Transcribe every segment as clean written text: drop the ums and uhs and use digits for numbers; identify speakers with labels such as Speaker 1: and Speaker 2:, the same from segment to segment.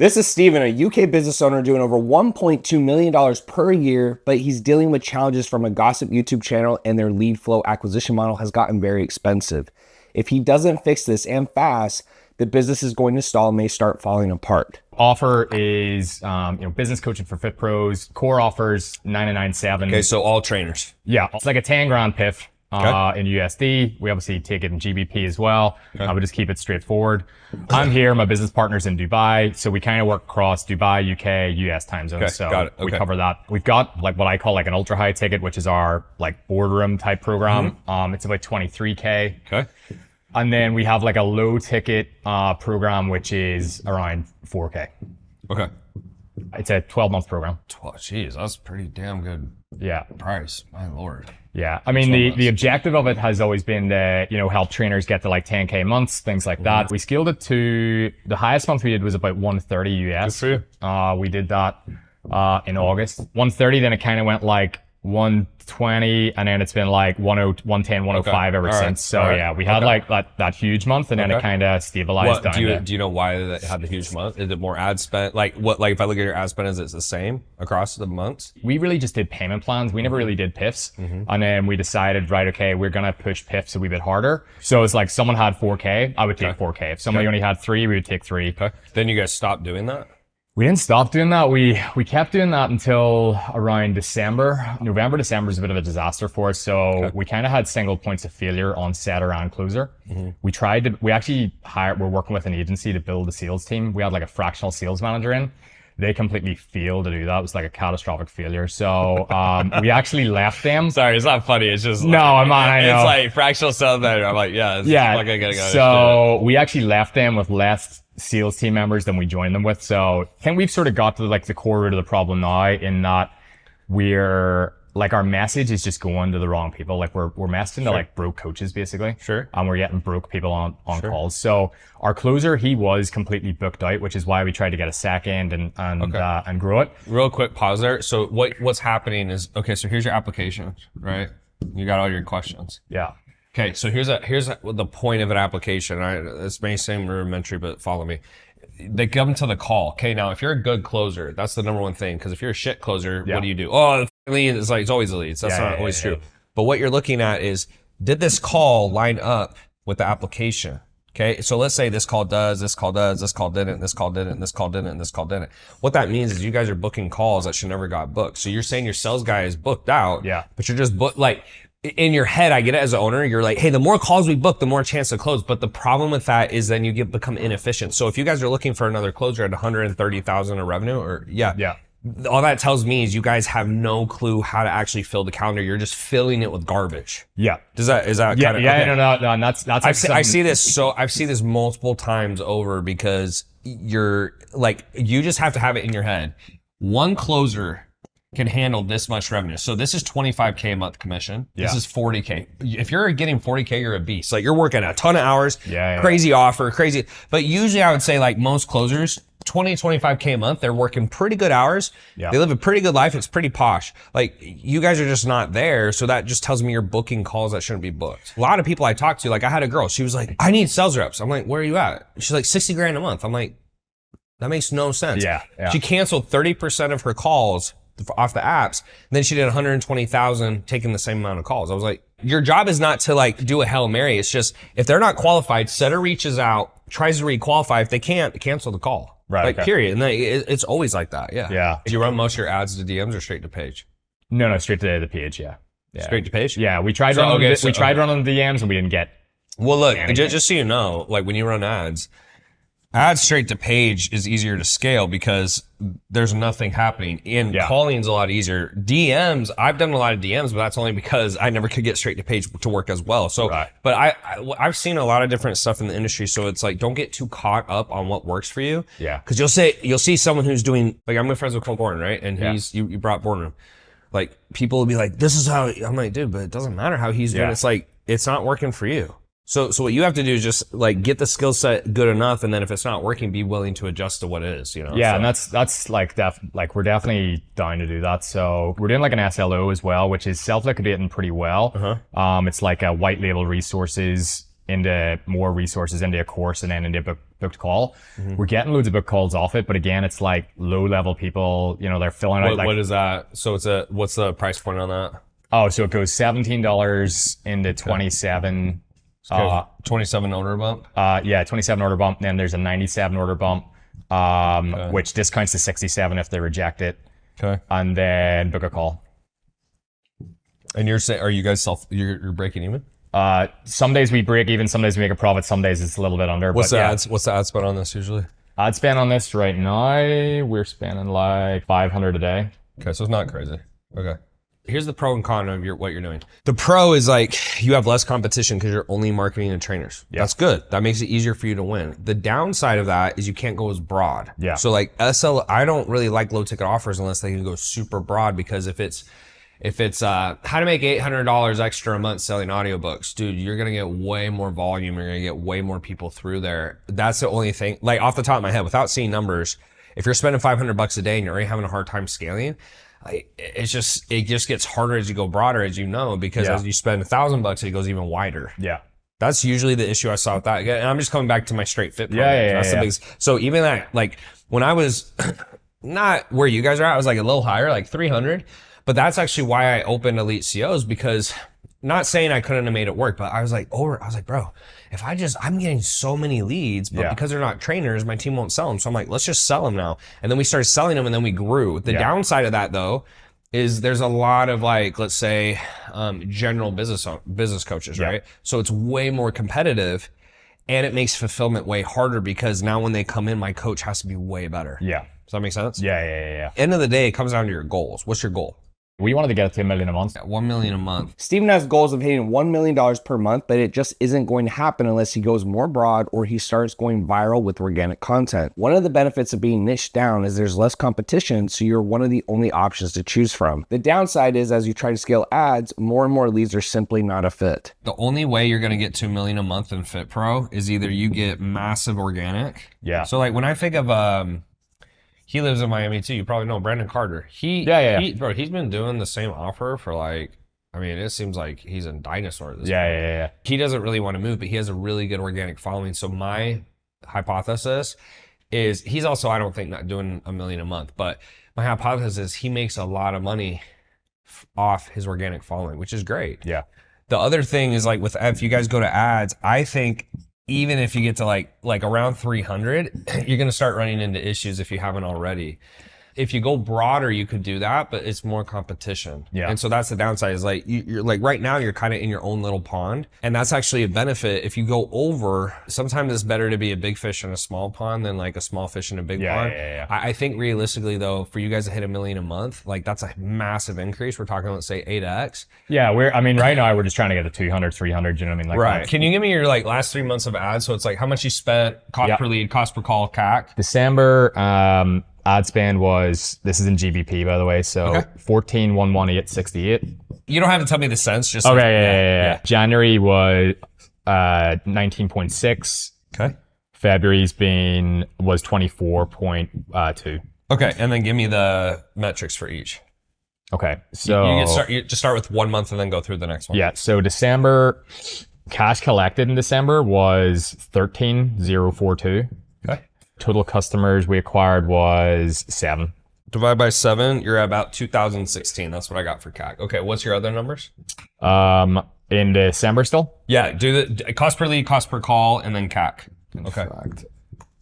Speaker 1: This is Steven, a UK business owner doing over $1.2 million per year, but he's dealing with challenges from a gossip YouTube channel, and their lead flow acquisition model has gotten very expensive. If he doesn't fix this and fast, the business is going to stall and may start falling apart.
Speaker 2: Offer is business coaching for Fit Pros. Core offers $997.
Speaker 3: Okay, so all trainers.
Speaker 2: Yeah, it's like a 10 grand PIF in USD. We obviously take it in GBP as well.
Speaker 3: Okay.
Speaker 2: We just keep it straightforward. I'm here. My business partner's in Dubai, so we kind of work across Dubai, UK, US time zones.
Speaker 3: Okay,
Speaker 2: so
Speaker 3: got it. Okay.
Speaker 2: we cover that. We've got like what I call like an ultra high ticket, which is our like boardroom type program. It's about 23K.
Speaker 3: Okay.
Speaker 2: And then we have like a low ticket program, which is around 4K.
Speaker 3: Okay.
Speaker 2: It's a 12-month program.
Speaker 3: Jeez, that's pretty damn good.
Speaker 2: Yeah.
Speaker 3: Price. My Lord.
Speaker 2: Yeah. I mean, the objective of it has always been to, help trainers get to like 10K months, things like that. We scaled it to the highest month we did was about 130 US.
Speaker 3: Good for you.
Speaker 2: We did that in August. 130, then it kind of went like 120, and then it's been like 110, 105 ever since. So yeah, we had like that huge month, and then it kind of stabilized down.
Speaker 3: Do you know why that had the huge month? Is it more ad spend? Like if I look at your ad spend, is it the same across the months?
Speaker 2: We really just did payment plans. We never really did PIFs. And then we decided, right, okay, we're going to push PIFs a wee bit harder. So it's like someone had 4K, I would take 4K. If somebody only had 3, we would take 3.
Speaker 3: Okay. Then you guys stopped doing that?
Speaker 2: We didn't stop doing that. We kept doing that until around December. November, December is a bit of a disaster for us. So we kind of had single points of failure on set around closer. We actually we're working with an agency to build a sales team. We had like a fractional sales manager in. They completely failed to do that. It was like a catastrophic failure. So we actually left them.
Speaker 3: Sorry, it's not funny. It's just
Speaker 2: no, I know.
Speaker 3: It's like fractional sales manager. I'm like, yeah. Like I gotta go.
Speaker 2: So we actually left them with less sales team members than we joined them with. So I think we've sort of got to like the core root of the problem now, in that we're like, our message is just going to the wrong people. Like we're messaging to like broke coaches basically. And we're getting broke people on calls. So our closer, he was completely booked out, which is why we tried to get a second and grow it.
Speaker 3: Real quick pause there. So what's happening is, okay, so here's your application, right? You got all your questions.
Speaker 2: Yeah.
Speaker 3: Okay, so here's the point of an application. This may seem rudimentary, but follow me. They come to the call. Okay, now if you're a good closer, that's the number one thing. Because if you're a shit closer, what do? Oh, the lead is like, it's always the leads. That's not always true. But what you're looking at is, did this call line up with the application? Okay, so let's say this call does, this call does, this call didn't, this call didn't, this call didn't, and this call didn't. What that means is you guys are booking calls that should never got booked. So you're saying your sales guy is booked out, but you're just booked, like, in your head, I get it as an owner, you're like, hey, the more calls we book, the more chance to close. But the problem with that is then you become inefficient. So if you guys are looking for another closer at 130,000 of revenue, or all that tells me is you guys have no clue how to actually fill the calendar. You're just filling it with garbage.
Speaker 2: Is
Speaker 3: that kind of,
Speaker 2: no, and that's
Speaker 3: I see this multiple times over, because you're like, you just have to have it in your head. One closer can handle this much revenue. So this is 25K a month commission. This is 40K. If you're getting 40K, you're a beast. Like, you're working a ton of hours, crazy offer, crazy. But usually I would say, like, most closers, 20, 25K a month, they're working pretty good hours. They live a pretty good life. It's pretty posh. Like, you guys are just not there. So that just tells me you're booking calls that shouldn't be booked. A lot of people I talked to, like, I had a girl, she was like, I need sales reps. I'm like, where are you at? She's like, 60 grand a month. I'm like, that makes no sense. She canceled 30% of her calls off the apps. And then she did 120,000 taking the same amount of calls. I was like, your job is not to like do a Hail Mary. It's just, if they're not qualified, setter reaches out, tries to re-qualify. If they can't, cancel the call. Like, period. And then it's always like that. Do you run most of your ads to DMs or straight to page?
Speaker 2: No, straight to the page.
Speaker 3: Straight to page?
Speaker 2: Yeah. We tried running the DMs and we didn't get.
Speaker 3: Well, look, just so you know, like, when you run ads straight to page is easier to scale because there's nothing happening. And calling's a lot easier. DMs, I've done a lot of DMs, but that's only because I never could get straight to page to work as well. So, but I've seen a lot of different stuff in the industry. So it's like, don't get too caught up on what works for you. Cause you'll see someone who's doing, like, I'm good friends with Cole Gordon, right? And you brought Boardroom. Like, people will be like, this is how, I'm like, dude, but it doesn't matter how he's doing. It's like, it's not working for you. So what you have to do is just like get the skill set good enough, and then if it's not working, be willing to adjust to what it is,
Speaker 2: Yeah, so. And that's like we're definitely down to do that. So we're doing like an SLO as well, which is self-liquidating pretty well. It's like a white label resources into more resources, into a course, and then into booked call. We're getting loads of booked calls off it, but again, it's like low level people, you know, they're filling out like,
Speaker 3: what is that? So what's the price point on that?
Speaker 2: oh, so it goes $17 into 27.
Speaker 3: Okay. 27 order bump.
Speaker 2: Yeah, 27 order bump. Then there's a 97 order bump, which discounts to 67 if they reject it.
Speaker 3: Okay.
Speaker 2: And then book a call.
Speaker 3: And you're saying, are you guys you're breaking even?
Speaker 2: Some days we break even, some days we make a profit, some days it's a little bit under.
Speaker 3: What's
Speaker 2: but
Speaker 3: what's the ad spend on this usually?
Speaker 2: Ad spend on this right now, we're spending like 500 a day.
Speaker 3: Okay, so it's not crazy. Okay. Here's the pro and con of what you're doing. The pro is like you have less competition because you're only marketing to trainers.
Speaker 2: Yeah.
Speaker 3: That's good. That makes it easier for you to win. The downside of that is you can't go as broad.
Speaker 2: Yeah.
Speaker 3: So like I don't really like low ticket offers unless they can go super broad, because if it's how to make $800 extra a month selling audiobooks, dude, you're going to get way more volume. You're going to get way more people through there. That's the only thing, like off the top of my head, without seeing numbers, if you're spending $500 a day and you're already having a hard time scaling, it just gets harder as you go broader, as you know, because as you spend $1,000, it goes even wider.
Speaker 2: Yeah.
Speaker 3: That's usually the issue I saw with that. And I'm just coming back to my straight fit program.
Speaker 2: Yeah.
Speaker 3: That's the biggest. So even that, like when I was not where you guys are at, I was like a little higher, like 300. But that's actually why I opened Elite COs, because not saying I couldn't have made it work, but I was like, bro, if I'm getting so many leads, but because they're not trainers, my team won't sell them. So I'm like, let's just sell them now. And then we started selling them, and then we grew. The downside of that though, is there's a lot of like, let's say, general business coaches, right? So it's way more competitive, and it makes fulfillment way harder, because now when they come in, my coach has to be way better.
Speaker 2: Yeah.
Speaker 3: Does that make sense?
Speaker 2: Yeah.
Speaker 3: End of the day, it comes down to your goals. What's your goal?
Speaker 2: We wanted to get it to $1 million a month.
Speaker 3: 1 million a month.
Speaker 1: Steven has goals of hitting $1 million per month, but it just isn't going to happen unless he goes more broad or he starts going viral with organic content. One of the benefits of being niched down is there's less competition, so you're one of the only options to choose from. The downside is as you try to scale ads, more and more leads are simply not a fit.
Speaker 3: The only way you're going to get to $1 million a month in Fit Pro is either you get massive organic.
Speaker 2: Yeah.
Speaker 3: So like when I think of, he lives in Miami too. You probably know Brandon Carter. He's been doing the same offer for like, I mean, it seems like he's a dinosaur at this point.
Speaker 2: Yeah.
Speaker 3: He doesn't really want to move, but he has a really good organic following. So my hypothesis is he's also, I don't think, not doing $1 million a month, but my hypothesis is he makes a lot of money off his organic following, which is great.
Speaker 2: Yeah.
Speaker 3: The other thing is like if you guys go to ads, I think even if you get to like around 300, you're going to start running into issues if you haven't already. If you go broader, you could do that, but it's more competition.
Speaker 2: Yeah.
Speaker 3: And so that's the downside, is like you're like right now you're kind of in your own little pond, and that's actually a benefit. If you go over, sometimes it's better to be a big fish in a small pond than like a small fish in a big pond.
Speaker 2: Yeah.
Speaker 3: I think realistically though, for you guys to hit $1 million a month, like that's a massive increase. We're talking, let's say 8x.
Speaker 2: Yeah, right now we're just trying to get to 200, 300, you know what I mean? Like
Speaker 3: Right. Can you give me your like last 3 months of ads? So it's like how much you spent, cost per lead, cost per call, CAC.
Speaker 2: December, ad spend was, this is in GBP by the way, so 14,118.68.
Speaker 3: You don't have to tell me the cents, just
Speaker 2: yeah. January was 19.6.
Speaker 3: Okay.
Speaker 2: February's was 24.2.
Speaker 3: Okay, and then give me the metrics for each.
Speaker 2: Okay, so
Speaker 3: you just start with 1 month and then go through the next one.
Speaker 2: Yeah, so December, cash collected in December was 13,042.
Speaker 3: Okay.
Speaker 2: Total customers we acquired was 7.
Speaker 3: Divide by 7, you're at about 2016. That's what I got for CAC. Okay, what's your other numbers?
Speaker 2: In December still?
Speaker 3: Yeah, do the cost per lead, cost per call, and then CAC. Okay.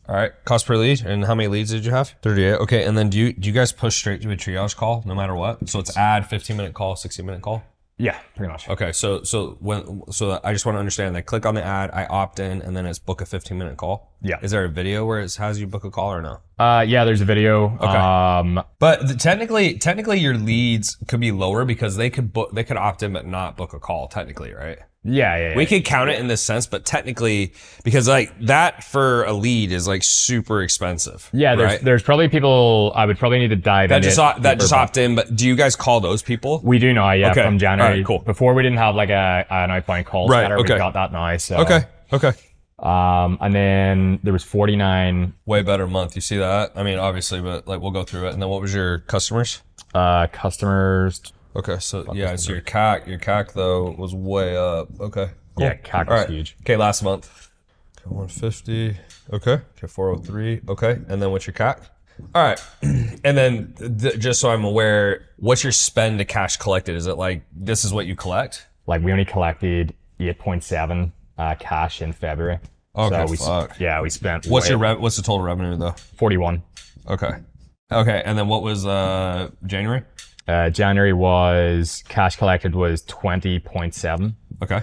Speaker 3: All right, cost per lead, and how many leads did you have? 38. Okay, and then do you guys push straight to a triage call no matter what? So it's ad, 15-minute call, 60-minute call?
Speaker 2: Yeah, pretty much.
Speaker 3: Okay, so I just want to understand that. Click on the ad, I opt in, and then it's book a 15-minute call.
Speaker 2: Yeah.
Speaker 3: Is there a video where it has you book a call or no?
Speaker 2: Yeah, there's a video.
Speaker 3: Okay. But technically your leads could be lower because they could opt in but not book a call technically, right?
Speaker 2: Yeah.
Speaker 3: We could count it in this sense, but technically, because like that for a lead is like super expensive.
Speaker 2: Yeah, there's probably people I would probably need to dive
Speaker 3: that
Speaker 2: into
Speaker 3: just opt in. But do you guys call those people?
Speaker 2: We do now, yeah, from January.
Speaker 3: All right, cool.
Speaker 2: Before we didn't have like an outbound call center. We've got that now. So
Speaker 3: Okay.
Speaker 2: And then there was 49.
Speaker 3: Way better month. You see that? I mean, obviously, but like we'll go through it. And then what was your customers?
Speaker 2: Customers.
Speaker 3: Okay, so yeah, so your CAC though was way up. Okay.
Speaker 2: Yeah, CAC
Speaker 3: All
Speaker 2: was
Speaker 3: right.
Speaker 2: huge.
Speaker 3: Okay, last month. Okay, 150. Okay. Okay, 403. Okay. And then what's your CAC? All right. And then just so I'm aware, what's your spend to cash collected? Is it like this is what you collect?
Speaker 2: Like we only collected 8.7 cash in February.
Speaker 3: Okay,
Speaker 2: so we spent
Speaker 3: What's what's the total revenue though?
Speaker 2: 41.
Speaker 3: Okay. Okay, and then what was January?
Speaker 2: January was cash collected was 20.7
Speaker 3: Okay.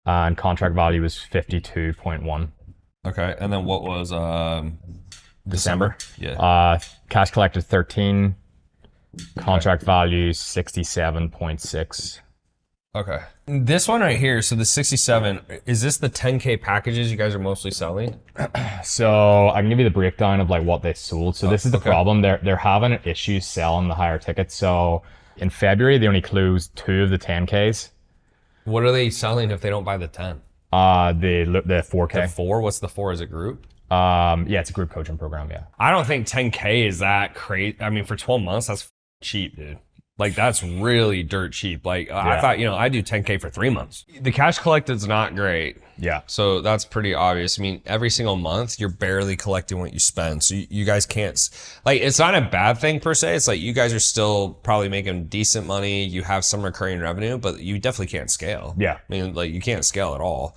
Speaker 2: and contract value was 52.1.
Speaker 3: Okay, and then what was
Speaker 2: December.
Speaker 3: Yeah.
Speaker 2: Cash collected 13, contract value 67.6.
Speaker 3: Okay. This one right here, so the 67, is this the 10K packages you guys are mostly selling?
Speaker 2: So I can give you the breakdown of like what they sold. So this is the
Speaker 3: okay.
Speaker 2: problem. They're having issues selling the higher tickets. So in February they only closed 2 of the 10Ks.
Speaker 3: What are they selling if they don't buy the 10?
Speaker 2: The 4K.
Speaker 3: The 4? What's the 4? Is it group?
Speaker 2: Yeah, it's a group coaching program. Yeah.
Speaker 3: I don't think 10K is that crazy. I mean, for 12 months, that's cheap, dude. Like that's really dirt cheap. Like I thought, I do 10K for 3 months. The cash collected is not great.
Speaker 2: Yeah.
Speaker 3: So that's pretty obvious. I mean, every single month you're barely collecting what you spend. So you guys can't, like, it's not a bad thing per se. It's like you guys are still probably making decent money. You have some recurring revenue, but you definitely can't scale.
Speaker 2: Yeah.
Speaker 3: I mean, like you can't scale at all.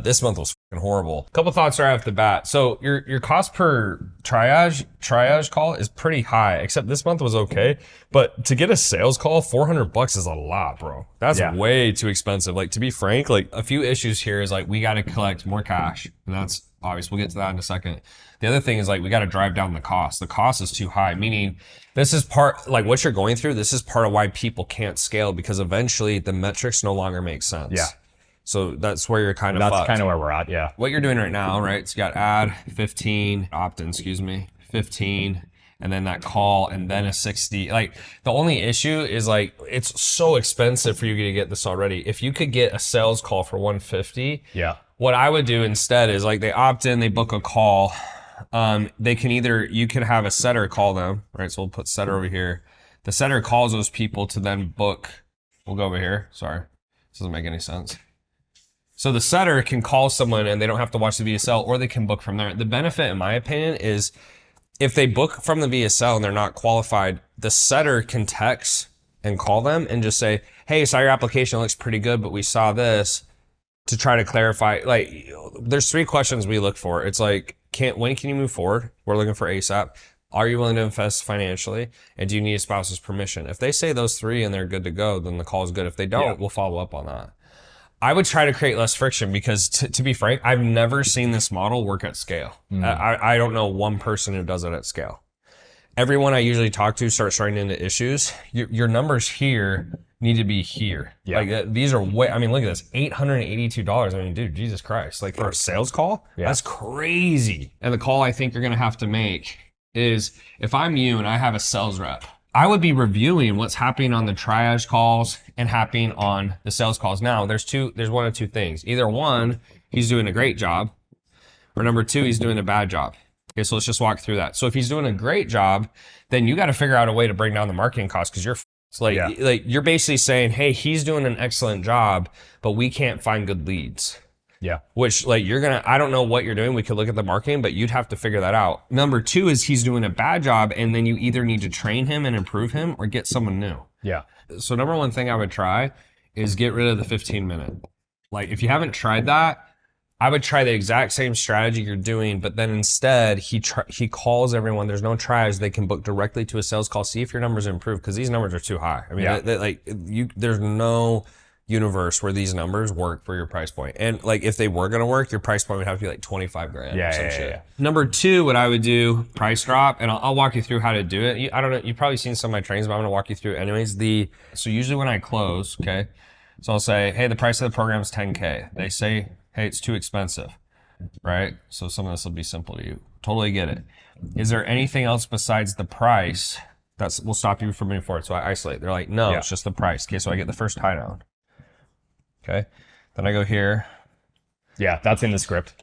Speaker 3: This month was fucking horrible. Couple thoughts right off the bat. So your cost per triage call is pretty high, except this month was okay. But to get a sales call, $400 is a lot, bro. That's way too expensive. Like to be frank, like a few issues here is like we got to collect more cash, and that's obvious. We'll get to that in a second. The other thing is like we got to drive down the cost. The cost is too high, meaning this is part, like what you're going through, this is part of why people can't scale, because eventually the metrics no longer make sense.
Speaker 2: Yeah.
Speaker 3: So that's where you're kind of
Speaker 2: That's kind of where we're at, yeah.
Speaker 3: What you're doing right now, right? So you got add 15, opt-in, 15, and then that call, and then a 60. Like the only issue is like, it's so expensive for you to get this already. If you could get a sales call for 150,
Speaker 2: yeah.
Speaker 3: What I would do instead is like they opt in, they book a call. They can you can have a setter call them, right? So we'll put setter over here. The setter calls those people to then book. We'll go over here. Sorry, this doesn't make any sense. So the setter can call someone and they don't have to watch the VSL, or they can book from there. The benefit, in my opinion, is if they book from the VSL and they're not qualified, the setter can text and call them and just say, hey, saw your application looks pretty good, but we saw this, to try to clarify. Like there's 3 questions we look for. It's like, when can you move forward? We're looking for ASAP. Are you willing to invest financially? And do you need a spouse's permission? If they say those 3 and they're good to go, then the call is good. If they don't, we'll follow up on that. I would try to create less friction because, to be frank, I've never seen this model work at scale. I don't know one person who does it at scale. Everyone I usually talk to starts running into issues. Your numbers here need to be here. Yeah. Like these are way, I mean, look at this, $882. I mean, dude, Jesus Christ. Like for a sales call, that's crazy. And the call I think you're going to have to make is, if I'm you and I have a sales rep, I would be reviewing what's happening on the triage calls and happening on the sales calls. Now, there's one of 2 things. Either one, he's doing a great job, or number 2, he's doing a bad job. Okay, so let's just walk through that. So if he's doing a great job, then you got to figure out a way to bring down the marketing costs, because like you're basically saying, hey, he's doing an excellent job, but we can't find good leads. Yeah. Which like I don't know what you're doing. We could look at the marketing, but you'd have to figure that out. Number 2 is he's doing a bad job, and then you either need to train him and improve him or get someone new. Yeah. So number 1 thing I would try is get rid of the 15-minute. Like if you haven't tried that, I would try the exact same strategy you're doing, but then instead he calls everyone. There's no triage. They can book directly to a sales call. See if your numbers improve, because these numbers are too high. I mean, there's no universe where these numbers work for your price point. And like if they were gonna work, your price point would have to be like 25 grand or some shit. Number 2, what I would do, price drop, and I'll walk you through how to do it. I don't know, you've probably seen some of my trainings, but I'm gonna walk you through it anyways. So usually when I close, okay, so I'll say, hey, the price of the program is 10K. They say, hey, it's too expensive, right? So some of this will be simple to you. Totally get it. Is there anything else besides the price that will stop you from moving forward? So I isolate. They're like, no, it's just the price. Okay, so I get the first tie down. Okay, then I go here. Yeah, that's in the script.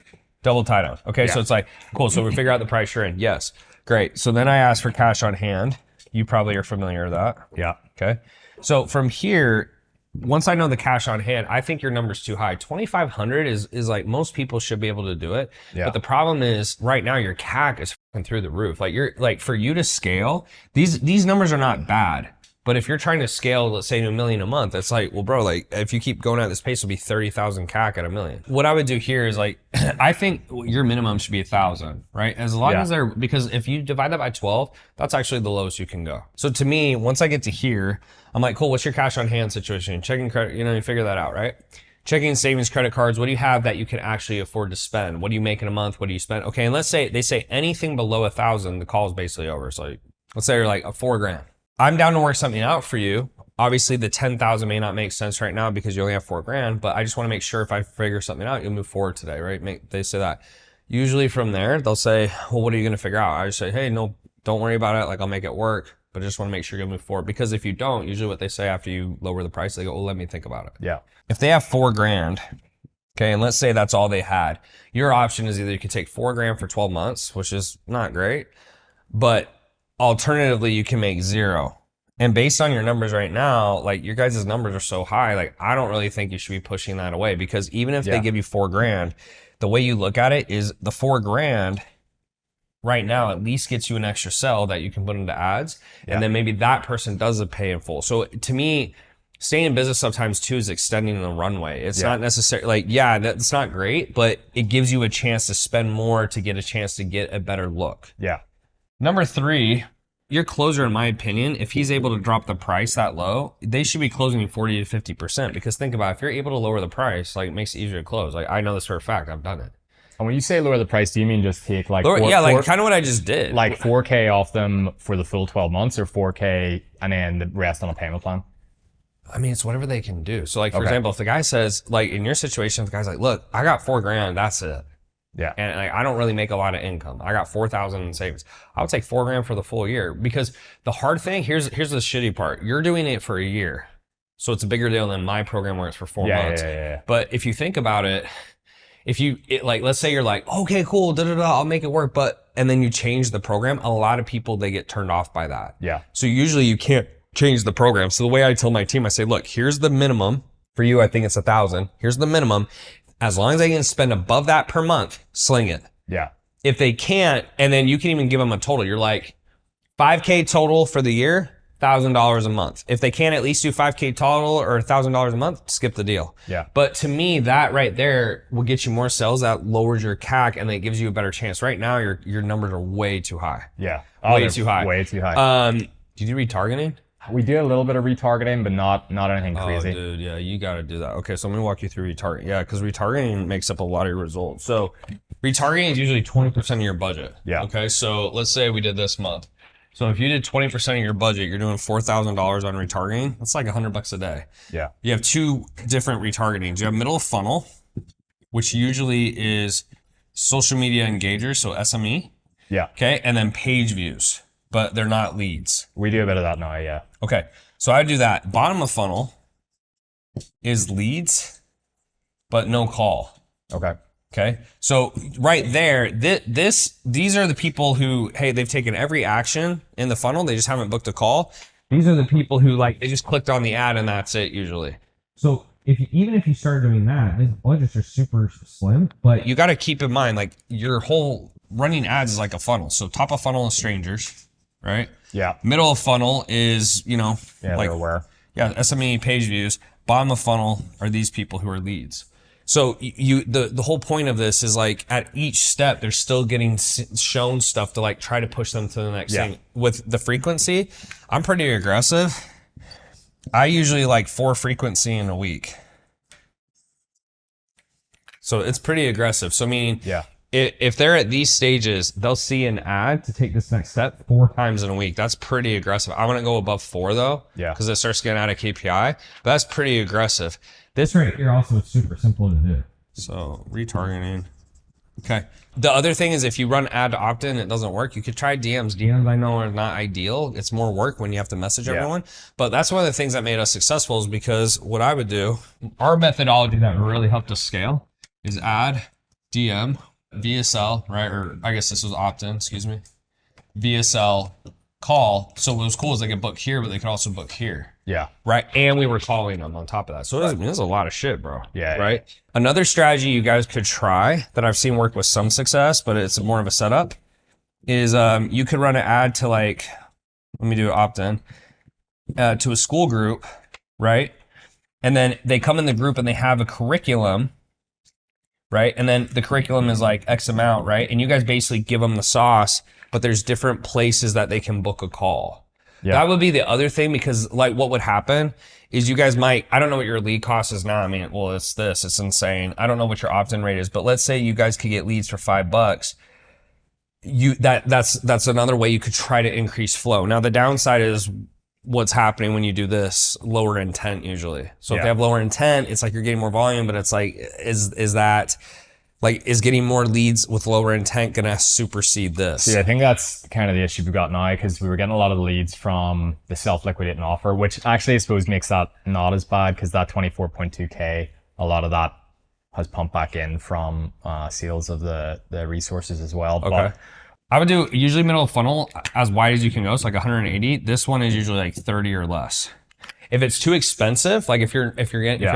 Speaker 3: Double tie down. Okay, so it's like, cool. So we figure out the price you're in. Yes, great. So then I ask for cash on hand. You probably are familiar with that. Yeah. Okay. So from here, once I know the cash on hand, I think your number's too high. 2,500 is like most people should be able to do it.
Speaker 2: Yeah.
Speaker 3: But the problem is right now your CAC is fucking through the roof. Like you're like for you to scale, these numbers are not bad. But if you're trying to scale, let's say to $1 million a month, it's like, well, bro, like if you keep going at this pace, it'll be 30,000 CAC at $1 million. What I would do here is like, I think your minimum should be 1,000, right? As long as they're, because if you divide that by 12, that's actually the lowest you can go. So to me, once I get to here, I'm like, cool, what's your cash on hand situation? Checking credit, you know, you figure that out, right? Checking savings, credit cards, what do you have that you can actually afford to spend? What do you make in a month? What do you spend? Okay, and let's say they say anything below 1,000, the call is basically over. So let's say you're like a $4,000. I'm down to work something out for you. Obviously the 10,000 may not make sense right now because you only have $4,000, but I just want to make sure if I figure something out, you'll move forward today, right? They say that. Usually from there, they'll say, well, what are you going to figure out? I just say, hey, no, don't worry about it. Like I'll make it work, but I just want to make sure you'll move forward. Because if you don't, usually what they say after you lower the price, they go, oh, let me think about it.
Speaker 2: Yeah.
Speaker 3: If they have $4,000, okay, and let's say that's all they had, your option is either you could take $4,000 for 12 months, which is not great, but alternatively, you can make 0. And based on your numbers right now, like your guys' numbers are so high, like I don't really think you should be pushing that away because even if they give you $4,000, the way you look at it is the $4,000 right now at least gets you an extra sell that you can put into ads. And then maybe that person doesn't pay in full. So to me, staying in business sometimes too is extending the runway. It's not necessarily like, yeah, that's not great, but it gives you a chance to spend more to get a chance to get a better look.
Speaker 2: Yeah.
Speaker 3: Number 3, your closer, in my opinion, if he's able to drop the price that low, they should be closing you 40 to 50%. Because think about it, if you're able to lower the price, like it makes it easier to close. Like I know this for a fact, I've done it.
Speaker 2: And when you say lower the price, do you mean just take like
Speaker 3: like kind of what I just did,
Speaker 2: like 4K off them for the full 12 months, or 4K and then the rest on a payment plan?
Speaker 3: I mean, it's whatever they can do. So like for example, if the guy says like in your situation, if the guy's like, look, I got $4,000, that's it.
Speaker 2: Yeah.
Speaker 3: And like, I don't really make a lot of income. I got 4,000 in savings. I would take $4,000 for the full year because the hard thing, here's the shitty part. You're doing it for a year. So it's a bigger deal than my program where it's for 4 months.
Speaker 2: Yeah.
Speaker 3: But if you think about it, like, let's say you're like, okay, cool, I'll make it work. And then you change the program. A lot of people, they get turned off by that.
Speaker 2: Yeah.
Speaker 3: So usually you can't change the program. So the way I tell my team, I say, look, here's the minimum for you. I think it's 1,000. Here's the minimum. As long as they can spend above that per month, sling it.
Speaker 2: Yeah.
Speaker 3: If they can't, and then you can even give them a total. You're like, 5K total for the year, $1,000 a month. If they can't at least do 5K total or $1,000 a month, skip the deal.
Speaker 2: Yeah.
Speaker 3: But to me, that right there will get you more sales. That lowers your CAC and it gives you a better chance. Right now, your numbers are way too high.
Speaker 2: Yeah.
Speaker 3: Way too high.
Speaker 2: Way too high.
Speaker 3: Do you do retargeting?
Speaker 2: We do a little bit of retargeting, but not anything crazy.
Speaker 3: Oh, dude, yeah, you got to do that. Okay, so I'm gonna walk you through retargeting. Yeah, because retargeting makes up a lot of your results. So retargeting is usually 20% of your budget.
Speaker 2: Yeah.
Speaker 3: Okay, so let's say we did this month. So if you did 20% of your budget, you're doing $4,000 on retargeting. That's like $100 a day.
Speaker 2: Yeah.
Speaker 3: You have 2 different retargetings. You have middle of funnel, which usually is social media engagers, so SME.
Speaker 2: Yeah.
Speaker 3: Okay, and then page views, but they're not leads.
Speaker 2: We do a bit of that now, yeah.
Speaker 3: Okay, so I do that. Bottom of funnel is leads, but no call.
Speaker 2: Okay.
Speaker 3: Okay, so right there, these are the people who, hey, they've taken every action in the funnel, they just haven't booked a call. These are the people who like, they just clicked on the ad and that's it usually. So even if you start doing that, these budgets are super slim, but you got to keep in mind, like your whole running ads is like a funnel. So top of funnel is strangers, right?
Speaker 2: Yeah.
Speaker 3: Middle of funnel is, you know,
Speaker 2: yeah,
Speaker 3: like,
Speaker 2: they're aware.
Speaker 3: Yeah, SME page views. Bottom of funnel are these people who are leads. So the whole point of this is like at each step, they're still getting shown stuff to like try to push them to the next thing. With the frequency, I'm pretty aggressive. I usually like 4 frequency in a week. So it's pretty aggressive. So meaning, if they're at these stages, they'll see an ad to take this next step 4 times in a week. That's pretty aggressive. I want to go above 4 though, because it starts getting out of KPI. But that's pretty aggressive. This right here also is super simple to do. So retargeting. Okay. The other thing is if you run ad to opt-in, it doesn't work. You could try DMs. DMs I know are not ideal. It's more work when you have to message everyone. But that's one of the things that made us successful is because what I would do, our methodology that really helped us scale is ad, DM, VSL, right? Or I guess this was opt-in, excuse me. VSL, call. So what was cool is they could book here, but they could also book here.
Speaker 2: Yeah.
Speaker 3: Right. And we were calling them on top of that. So it was a lot of shit, bro.
Speaker 2: Yeah.
Speaker 3: Right. Another strategy you guys could try that I've seen work with some success, but it's more of a setup, is you could run an ad to like, let me do an opt-in, to a school group, right? And then they come in the group and they have a curriculum, right? And then the curriculum is like X amount, right? And you guys basically give them the sauce, but there's different places that they can book a call. Yeah. That would be the other thing, because like what would happen is you guys might, I don't know what your lead cost is now. I mean, well, it's insane. I don't know what your opt-in rate is, but let's say you guys could get leads for $5. That's another way you could try to increase flow. Now the downside is what's happening when you do this, lower intent usually. So if they have lower intent, it's like you're getting more volume, but it's like, is that like, is getting more leads with lower intent gonna supersede this?
Speaker 2: See, I think that's kind of the issue we've got now, because we were getting a lot of leads from the self-liquidating offer, which actually I suppose makes that not as bad, because that 24.2K, a lot of that has pumped back in from sales of the resources as well.
Speaker 3: Okay.
Speaker 2: But
Speaker 3: I would do usually middle of funnel as wide as you can go. So like 180. This one is usually like 30 or less. If it's too expensive, like if your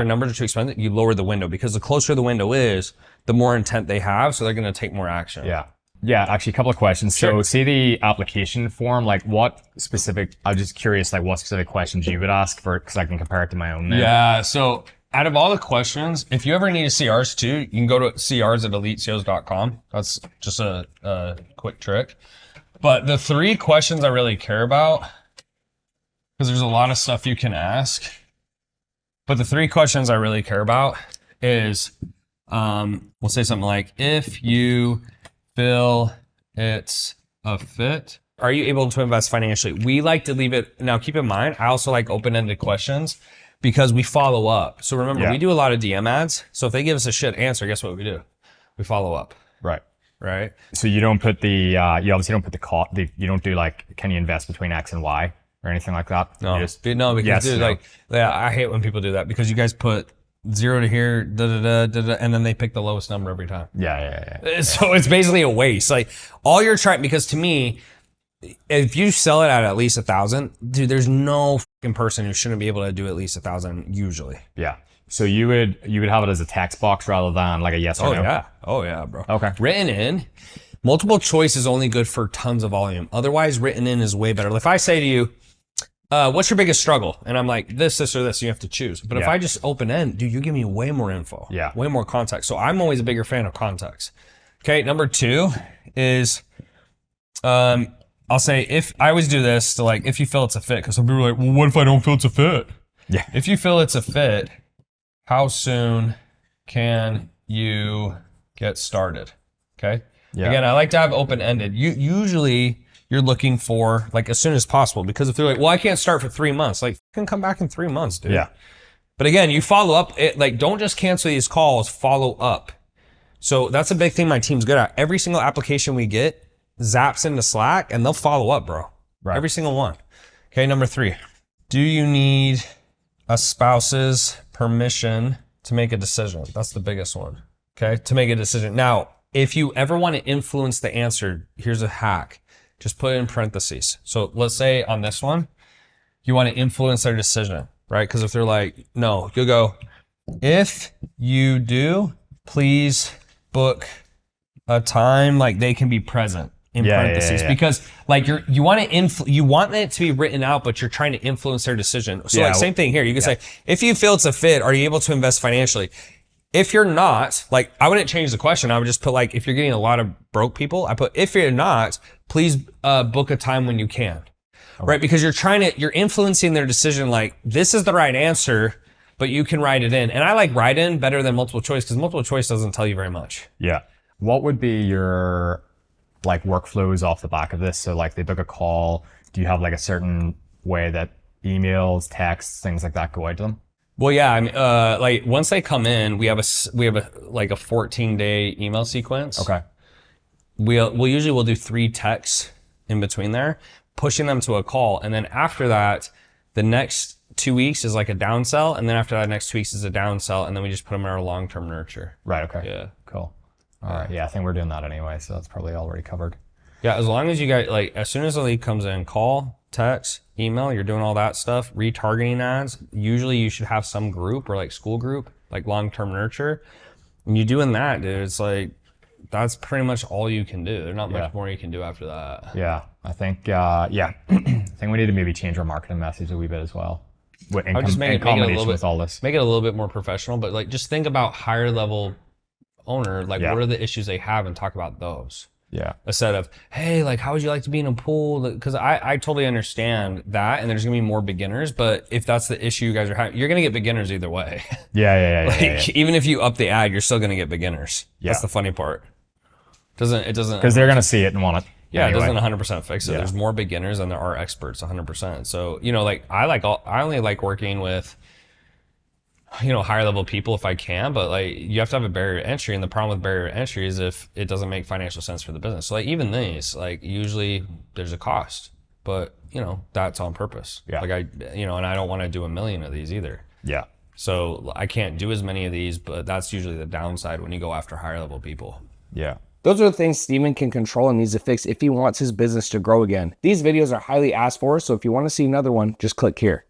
Speaker 3: numbers are too expensive, you lower the window, because the closer the window is, the more intent they have. So they're going to take more action.
Speaker 2: Yeah. Yeah. Actually, a couple of questions. Sure. So see the application form, like what specific, I'm just curious, like what specific questions you would ask for, because I can compare it to my own.
Speaker 3: Yeah. So out of all the questions, if you ever need to see ours too, you can go to crs@elitesales.com. That's just a quick trick. But the 3 questions I really care about, because there's a lot of stuff you can ask, but the 3 questions I really care about is, we'll say something like, if you feel it's a fit, are you able to invest financially? We like to leave it, now keep in mind, I also like open-ended questions, because we follow up. So remember, we do a lot of DM ads. So if they give us a shit answer, guess what we do? We follow up.
Speaker 2: Right.
Speaker 3: Right.
Speaker 2: So you don't put the, you obviously don't put the cost, you don't do like, can you invest between X and Y or anything like that?
Speaker 3: No,
Speaker 2: because
Speaker 3: dude, like, yeah, I hate when people do that, because you guys put 0 to here, and then they pick the lowest number every time.
Speaker 2: Yeah.
Speaker 3: So it's basically a waste. Like all you're trying, because to me, if you sell it at least 1,000, dude, there's no fucking person who shouldn't be able to do at least 1,000 usually.
Speaker 2: Yeah. So you would have it as a text box rather than like a yes or no?
Speaker 3: Oh yeah, bro.
Speaker 2: Okay.
Speaker 3: Written in, multiple choice is only good for tons of volume. Otherwise, written in is way better. If I say to you, what's your biggest struggle? And I'm like, this, or this, you have to choose. But if I just open end, dude, you give me way more info.
Speaker 2: Yeah.
Speaker 3: Way more context. So I'm always a bigger fan of context. Okay. Number 2 is, I'll say, if I always do this to like, if you feel it's a fit, because some people are like, well, what if I don't feel it's a fit?
Speaker 2: Yeah.
Speaker 3: If you feel it's a fit, how soon can you get started? Okay.
Speaker 2: Yeah.
Speaker 3: Again, I like to have open-ended. Usually you're looking for like as soon as possible, because if they're like, well, I can't start for 3 months, like, can come back in 3 months, dude.
Speaker 2: Yeah.
Speaker 3: But again, you follow up. Like, don't just cancel these calls. Follow up. So that's a big thing my team's good at. Every single application we get zaps into Slack, and they'll follow up, bro.
Speaker 2: Right.
Speaker 3: Every single one. Okay, number 3. Do you need a spouse's permission to make a decision? That's the biggest one. Okay, to make a decision. Now, if you ever want to influence the answer, here's a hack. Just put it in parentheses. So let's say on this one, you want to influence their decision, right? Because if they're like, no, you'll go, if you do, please book a time like they can be present. In parentheses, because like you want it to be written out, but you're trying to influence their decision. So like same thing here. You can say, if you feel it's a fit, are you able to invest financially? If you're not, like, I wouldn't change the question. I would just put like, if you're getting a lot of broke people, I put, if you're not, please book a time when you can, right? Because you're influencing their decision. Like, this is the right answer, but you can write it in. And I like write in better than multiple choice, because multiple choice doesn't tell you very much.
Speaker 2: Yeah. What would be your like workflows off the back of this? So like they book a call, do you have like a certain way that emails, texts, things like that go out to them?
Speaker 3: Well, yeah, I mean, like once they come in, we have a like a 14-day email sequence.
Speaker 2: Okay.
Speaker 3: We'll usually do 3 texts in between there, pushing them to a call, and then after that, the next 2 weeks is like a downsell, and then after that, next 2 weeks is a downsell, and then we just put them in our long-term nurture.
Speaker 2: Right. Okay.
Speaker 3: Yeah.
Speaker 2: Cool. All right. Yeah, I think we're doing that anyway, so that's probably already covered.
Speaker 3: Yeah, as long as you guys, like, as soon as a lead comes in, call, text, email, you're doing all that stuff. Retargeting ads, usually you should have some group or like school group, like long-term nurture. When you're doing that, dude, it's like, that's pretty much all you can do. There's not much more you can do after that.
Speaker 2: Yeah, I think, I think we need to maybe change our marketing message a wee bit as well.
Speaker 3: I would just make it a little bit,
Speaker 2: with all this.
Speaker 3: make it a little bit more professional, but like, just think about higher level owner, like what are the issues they have and talk about those.
Speaker 2: Yeah.
Speaker 3: Instead of, hey, like, how would you like to be in a pool? Because I totally understand that, and there's gonna be more beginners. But if that's the issue you guys are having, you're gonna get beginners either way.
Speaker 2: Yeah.
Speaker 3: Even if you up the ad, you're still gonna get beginners. Yeah. That's the funny part. It doesn't
Speaker 2: because they're gonna see it and want it.
Speaker 3: Yeah,
Speaker 2: anyway.
Speaker 3: It doesn't 100% fix it. There's more beginners than there are experts, 100%. So like I only like working with higher level people if I can, but like you have to have a barrier to entry, and the problem with barrier to entry is if it doesn't make financial sense for the business. So like even these, like usually there's a cost, but that's on purpose.
Speaker 2: Yeah.
Speaker 3: Like and I don't want to do 1 million of these either.
Speaker 2: Yeah.
Speaker 3: So I can't do as many of these, but that's usually the downside when you go after higher level people.
Speaker 2: Yeah.
Speaker 1: Those are the things Steven can control and needs to fix if he wants his business to grow again. These videos are highly asked for, so if you want to see another one, just click here.